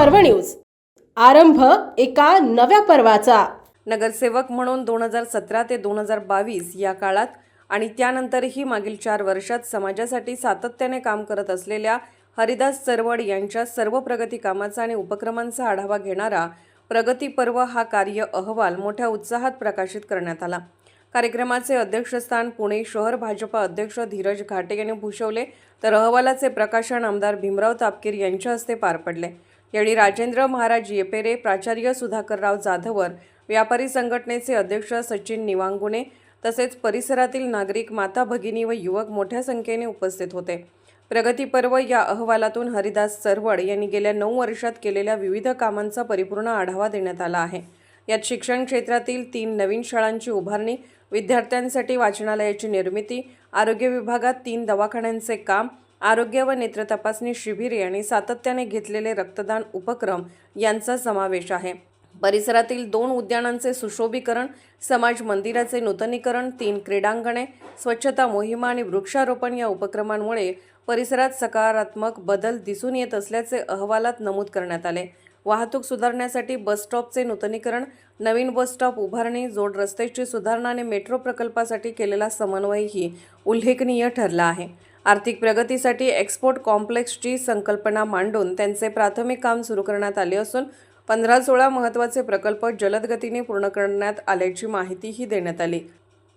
पर्व न्यूज। आरंभ एका नव्या पर्वाचा। नगरसेवक म्हणून 2017 ते 2022 या काळात आणि त्यानंतरही मागील 4 वर्षात समाजासाठी सातत्याने काम करत असलेल्या हरिदास चरवड यांच्या सर्व प्रगती कामाचा आणि उपक्रमांचा आढावा घेणारा प्रगती पर्व हा कार्य अहवाल मोठ्या उत्साहात प्रकाशित करण्यात आला। कार्यक्रमाचे अध्यक्षस्थान पुणे शहर भाजपा अध्यक्ष धीरज घाटे यांनी भूषवले, तर अहवालाचे प्रकाशन आमदार भीमराव तापकीर यांच्या हस्ते पार पडले। यावेळी राजेंद्र महाराज येपेरे, प्राचार्य सुधाकरराव जाधवर, व्यापारी संघटनेचे अध्यक्ष सचिन निवांगुणे तसेच परिसरातील नागरिक, माता भगिनी व युवक मोठ्या संख्येने उपस्थित होते। प्रगती पर्व या अहवालातून हरिदास चरवड यांनी गेल्या 9 वर्षात केलेल्या विविध कामांचा परिपूर्ण आढावा देण्यात आला आहे। यात शिक्षण क्षेत्रातील 3 नवीन शाळांची उभारणी, विद्यार्थ्यांसाठी वाचनालयाची निर्मिती, आरोग्य विभागात 3 दवाखान्यांचे काम, आरोग्य व नेत्र तपासणी शिबिरे आणि सातत्याने घेतलेले रक्तदान उपक्रम यांचा समावेश आहे। परिसरातील 2 उद्यानांचे सुशोभीकरण, समाज मंदिराचे नूतनीकरण, 3 क्रीडांगणे, स्वच्छता मोहिमा आणि वृक्षारोपण या उपक्रमांमुळे परिसरात सकारात्मक बदल दिसून येत असल्याचे अहवालात नमूद करण्यात आले। वाहतूक सुधारण्यासाठी बस स्टॉपचे नूतनीकरण, नवीन बस स्टॉप उभारणी, जोड रस्त्याची सुधारणा आणि मेट्रो प्रकल्पासाठी केलेला समन्वयही उल्लेखनीय ठरला आहे। आर्थिक प्रगतीसाठी एक्सपोर्ट कॉम्प्लेक्सची संकल्पना मांडून त्यांचे प्राथमिक काम सुरू करण्यात आले असून 15-16 महत्त्वाचे प्रकल्प जलद गतीने पूर्ण करण्यात आल्याची माहितीही देण्यात आली।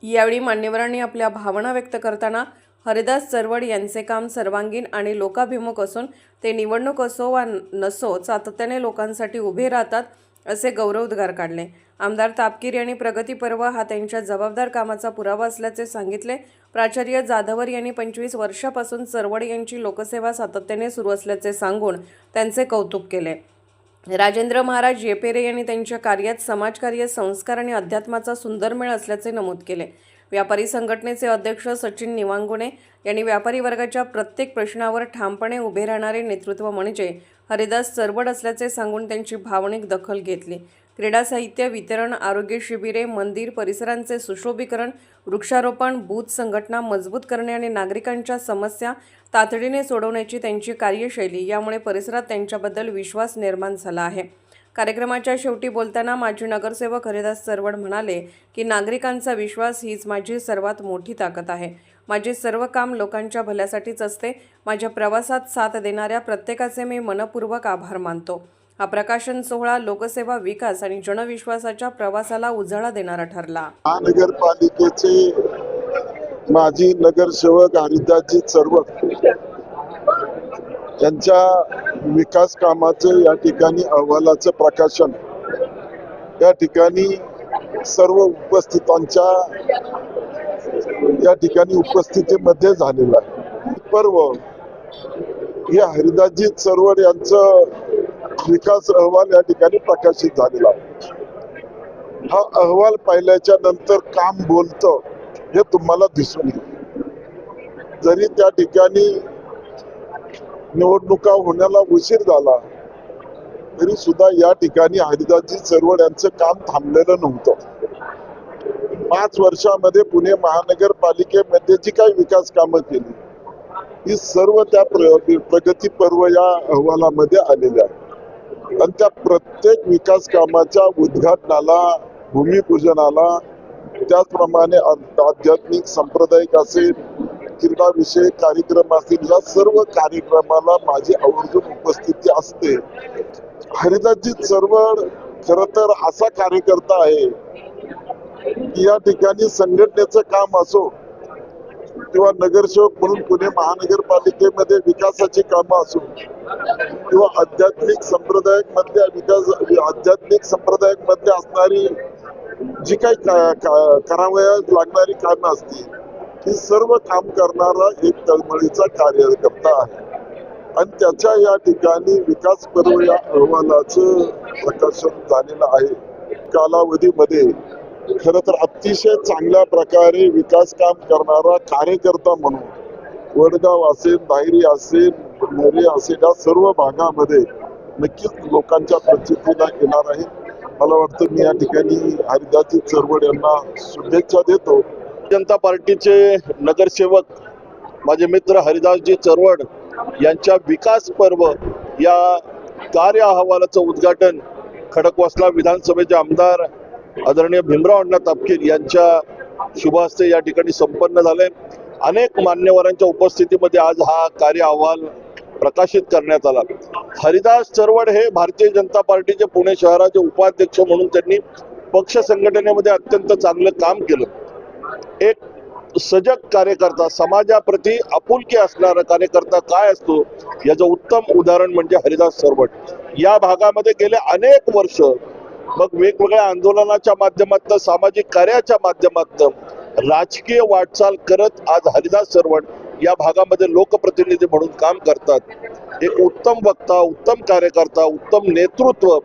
यावेळी मान्यवरांनी आपल्या भावना व्यक्त करताना हरिदास चरवड यांचे काम सर्वांगीण आणि लोकाभिमुख असून ते निवडणूक असो वा नसो सातत्याने लोकांसाठी उभे राहतात असे गौरवोद्गार काढले। आमदार तापकीर यांनी प्रगती पर्व हा त्यांच्या जबाबदार कामाचा पुरावा असल्याचे सांगितले। प्राचार्य जाधवर यांनी 25 वर्षापासून चरवड यांची लोकसेवा सातत्याने सुरू असल्याचे सांगून त्यांचे कौतुक केले। राजेंद्र महाराज येपेरे यांनी त्यांच्या कार्यात समाजकार्य, संस्कार आणि अध्यात्माचा सुंदर मेळ असल्याचे नमूद केले। व्यापारी संघटनेचे अध्यक्ष सचिन निवांगुणे यांनी व्यापारी वर्गाच्या प्रत्येक प्रश्नावर ठामपणे उभे राहणारे नेतृत्व म्हणजे हरिदास चरवड असल्याचे सांगून त्यांची भावनिक दखल घेतली। क्रीडा साहित्य वितरण, आरोग्य शिबिरे, मंदिर परिसरांचे सुशोभीकरण, वृक्षारोपण, बूथ संघटना मजबूत करणे आणि नागरिकांच्या समस्या तातडीने सोडवण्याची त्यांची कार्यशैली यामुळे परिसरात त्यांच्याबद्दल विश्वास निर्माण झाला आहे। कार्यक्रमाच्या शेवटी बोलताना माजी नगरसेवक हरिदास चरवड म्हणाले की नागरिकांचा विश्वास हीच माझी सर्वात मोठी ताकद आहे। माझे सर्व काम लोकांच्या भल्यासाठीच असते। माझ्या प्रवासात साथ देणाऱ्या प्रत्येकाचे मी मनपूर्वक आभार मानतो। हा प्रकाशन सोहळा लोकसेवा, विकास आणि जनविश्वासाच्या प्रवासाला उजाळा देणारा ठरला। महानगरपालिकेचे माजी नगरसेवक हरिदासजी चरवड यांच्या विकास कामाचे या ठिकाणी अहवालाचं प्रकाशन या ठिकाणी सर्व उपस्थितांच्या या ठिकाणी उपस्थितीमध्ये झालेला आहे। पर्व हे हरिदासजी चरवड यांचं विकास अहवाल या ठिकाणी प्रकाशित झालेला आहे। हा अहवाल पाहिल्याच्या नंतर काम बोलतं हे तुम्हाला दिसून येईल। जरी त्या ठिकाणी निवडणुका होण्याला उशीर झाला तरी सुद्धा या ठिकाणी हरिदासजी चरवड यांचं काम थांबलेलं नव्हतं। 5 वर्षामध्ये पुणे महानगरपालिकेमध्ये जी काही विकास कामं केली ही सर्व त्या प्रगती पर्व या अहवालामध्ये आलेली आहे आणि त्या प्रत्येक विकास कामाच्या उद्घाटनाला, भूमिपूजनाला, त्याचप्रमाणे आध्यात्मिक, सांप्रदायिक असेल, क्रीडा विषयक कार्यक्रम असतील, या सर्व कार्यक्रमाला माझी आवर्जून उपस्थिती असते। हरिदासजी चरवड खरं तर असा कार्यकर्ता आहे की या ठिकाणी संघटनेचं काम असो किंवा नगरसेवक म्हणून पुणे महानगरपालिकेमध्ये विकासाची कामं असो किंवा आध्यात्मिक संप्रदायिक मध्ये असणारी जी काही करावयास लागणारी कामं असतील ही सर्व काम करणारा एक तळमळीचा कार्यकर्ता आहे आणि त्याच्या या ठिकाणी विकास पर्व या अहवालाचं प्रकाशन झालेलं आहे। कालावधीमध्ये खरं तर अतिशय चांगल्या प्रकारे विकास काम करणारा कार्यकर्ता म्हणून वडगाव असेल, दायरी असेल, नेरे असेल, या सर्व भागामध्ये नक्कीच लोकांच्या प्रचितीला येणार आहे। मला वाटतं मी या ठिकाणी हरिदासजी चरवड यांना शुभेच्छा देतो। जनता पार्टीचे नगरसेवक माझे मित्र हरिदासजी चरवड यांच्या विकास पर्व या कार्य अहवालाचं उद्घाटन खडकवासला विधानसभेचे आमदार आदरणीय भीमराव अण्णा तापकीर यांच्या शुभ हस्ते या ठिकाणी संपन्न झाले. अनेक मान्यवरांच्या उपस्थितीमध्ये आज हा कार्य अहवाल प्रकाशित करण्यात आला. हरिदास चरवड हे भारतीय जनता पार्टीचे पुणे शहराचे उपाध्यक्ष म्हणून त्यांनी पक्ष संघटनेमध्ये अत्यंत चांगलं काम केलं. एक सजग कार्यकर्ता, समाजाप्रती आपुलकी असणारा कार्यकर्ता काय असतो याचं उत्तम उदाहरण म्हणजे हरिदास चरवड. या भागामध्ये गेले अनेक वर्ष मग वेगवेगळ्या आंदोलनाच्या माध्यमातून, सामाजिक कार्याच्या माध्यमातून राजकीय वाटचाल करत आज हरिदास चरवड या भागामध्ये लोकप्रतिनिधी म्हणून काम करतात. एक उत्तम वक्ता, उत्तम कार्यकर्ता, उत्तम नेतृत्व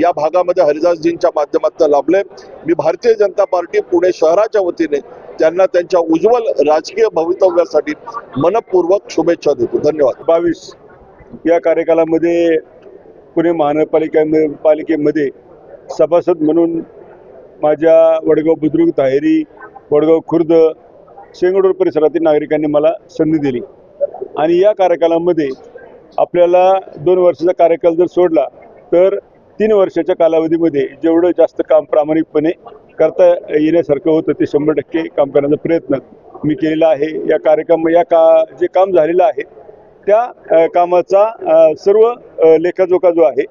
या भागामध्ये हरिदासजींच्या माध्यमातून लाभले. मी भारतीय जनता पार्टी पुणे शहराच्या वतीने त्यांना त्यांच्या उज्ज्वल राजकीय भवितव्यासाठी मनपूर्वक शुभेच्छा देतो. धन्यवाद. 22 या कार्यकालामध्ये पुणे महानगरपालिकेमध्ये सभासद म्हणून माझ्या वडगाव बुद्रुक, ताहेरी, वडगाव खुर्द, शेंगडोर परिसरातील नागरिकांनी मला संधी दिली आणि या कार्यकालामध्ये आपल्याला 2 वर्षाचा कार्यकाल जर सोडला तर 3 वर्षाच्या कालावधीमध्ये जेवढं जास्त काम प्रामाणिकपणे करता येण्यासारखं होतं ते 100% काम करण्याचा प्रयत्न मी केलेला आहे. जे काम झालेलं आहे त्या कामाचा सर्व लेखाजोखा जो आहे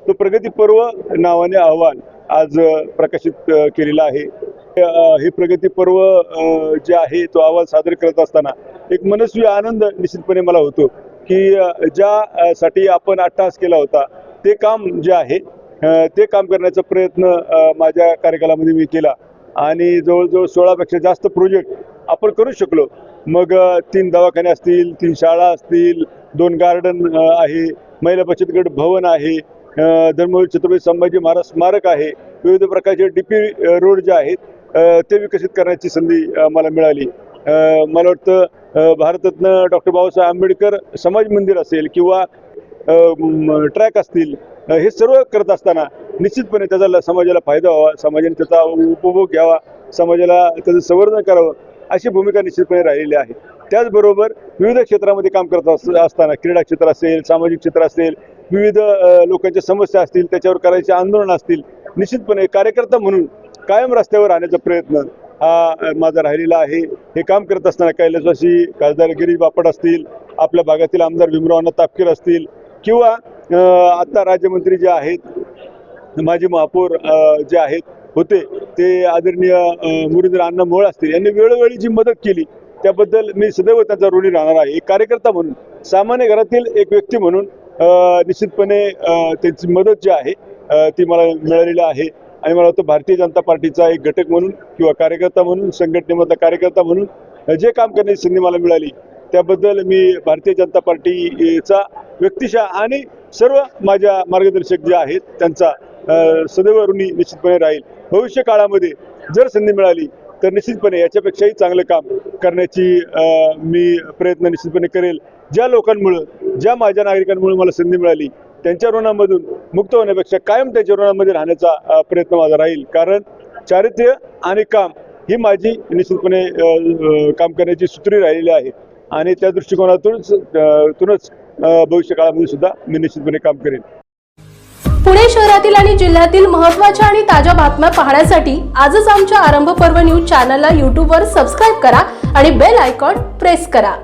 तो प्रगती पर्व नावाने अहवाल आज प्रकाशित केलेला आहे. हे प्रगती पर्व जे आहे तो अहवाल सादर करत असताना एक मनस्वी आनंद निश्चितपणे मला होतो की ज्यासाठी आपण अट्टहास केला होता ते काम जे आहे ते काम करण्याचा प्रयत्न माझ्या कार्यकालामध्ये मी केला आणि जवळजवळ 16पेक्षा जास्त प्रोजेक्ट आपण करू शकलो. मग 3 दवाखाने असतील, 3 शाळा असतील, 2 गार्डन आहे, महिला बचत गट भवन आहे, धर्मवीर छत्रपती संभाजी महाराज स्मारक आहे, विविध प्रकारचे DP रोड जे आहेत ते विकसित करण्याची संधी मला मिळाली. मला वाटतं भारतरत्न डॉक्टर बाबासाहेब आंबेडकर समाज मंदिर असेल किंवा ट्रॅक असतील, हे सर्व करत असताना निश्चितपणे त्याचा समाजाला फायदा व्हावा, समाजाने त्याचा उपभोग घ्यावा, समाजाला त्याचं संवर्धन करावं अशी भूमिका निश्चितपणे राहिलेली आहे. त्याचबरोबर विविध क्षेत्रामध्ये काम करत असताना क्रीडा क्षेत्र असेल, सामाजिक क्षेत्र असेल, विविध लोकांच्या समस्या असतील, त्याच्यावर करायचे आंदोलन असतील, निश्चितपणे कार्यकर्ता म्हणून कायम रस्त्यावर राहण्याचा प्रयत्न हा माझा राहिलेला आहे. हे काम करत असताना कैलासवासी खासदार गिरीश बापट असतील, आपल्या भागातील आमदार भीमराव अण्णा तापकीर असतील किंवा आता राज्यमंत्री जे आहेत, माजी महापौर जे आहेत होते ते आदरणीय मुरलीधर अण्णा मोहोळ असतील, यांनी वेळोवेळी जी मदत केली त्याबद्दल मी सदैव त्यांचा ऋणी राहणार आहे. एक कार्यकर्ता म्हणून, सामान्य घरातील एक व्यक्ती म्हणून निश्चितपणे त्यांची मदत जी आहे ती मला मिळालेली आहे आणि मला वाटतं भारतीय जनता पार्टीचा एक घटक म्हणून किंवा कार्यकर्ता म्हणून, संघटनेमधला कार्यकर्ता म्हणून जे काम करण्याची संधी मला मिळाली त्याबद्दल मी भारतीय जनता पार्टीचा व्यक्तिशः आणि सर्व माझ्या मार्गदर्शक जे आहेत त्यांचा सदैव ऋणी निश्चितपणे राहील. भविष्य काळामध्ये जर संधी मिळाली तर निश्चितपणे याच्यापेक्षाही चांगलं काम करण्याची मी प्रयत्न निश्चितपणे करेल. ज्या लोकांमुळं, ज्या माझ्या नागरिकांमुळे मला संधी मिळाली त्यांच्या ऋणामधून मुक्त होण्यापेक्षा कायम त्यांच्या ऋणामध्ये राहण्याचा प्रयत्न माझा राहील. कारण चारित्र्य आणि काम ही माझी निश्चितपणे काम करण्याची सूत्री राहिलेली आहे आणि त्या दृष्टिकोनातूनच भविष्य काळामध्ये सुद्धा मी निश्चितपणे काम करेन. पुणे शहरातील आणि जिल्ह्यातील महत्त्वाच्या आणि ताज्या बातम्या पाहण्यासाठी आजच आमच्या आरंभ पर्व न्यूज चॅनलला YouTube वर सबस्क्राईब करा आणि बेल आयकॉन प्रेस करा.